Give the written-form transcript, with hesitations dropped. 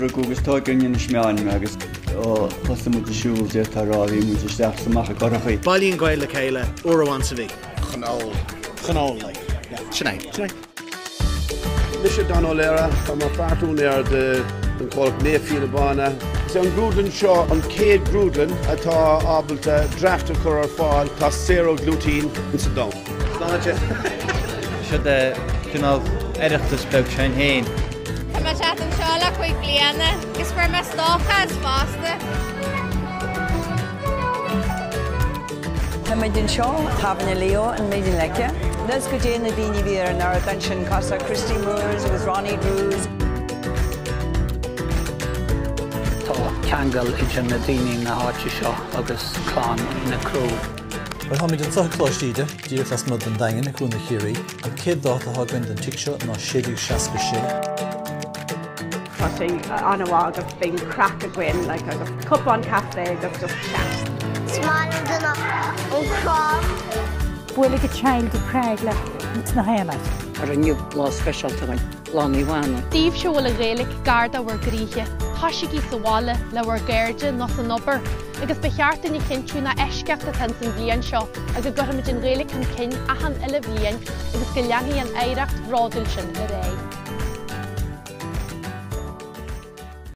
Agus tógann in smeáin agus thosta mu de siúil de tarráí mu isteach samach a gorachaí. Bailíon gail le chéile uairháin sa bhí. Chanol, like. Sinead. Misha Don O'Leara, from a fartún de called Mayfield Bana. So Grudlin Shaw on Cade Grudlin, atá ábalta drafta chuir fáil tá zero gluten in Sudan. Sláinte. Siad cinál eireachtas beag sin héin. Tá me chat an seála chuig bliana, gus fuair me stócha as fásta. Tá méid an seo tabanna Leo an méid an leice. Nus go déana daoine bhí ar an airdan sin casa Christy Moores agus Ronnie Drews. Tá ceangal idir na daoine na háite seo agus clán na crú. Well háid an tuchláistíide, díochas mud an daingen na cúna chiirí, an céad dát a hagann den ticseo ná 60 Tá sé anhá agus bíon crack a gin, like agus cup on cafe agus just chat. Smáil duna ó crám. Bhfuil go child Craig le na héanaid. Ar a nniu lá specialta bhain, lánaí bhána. Díobh se bhfuil a réalaigh garda bhar gríthe, thoisigí sa bhála le bhar géirde nó san obair, agus ba cheartain i cinú na eisceach a tan san bhliain seo, agus go raibh an réalaigh an cin a han eile bhliain, agus go leanaí an éireacht rádúil sin le ré.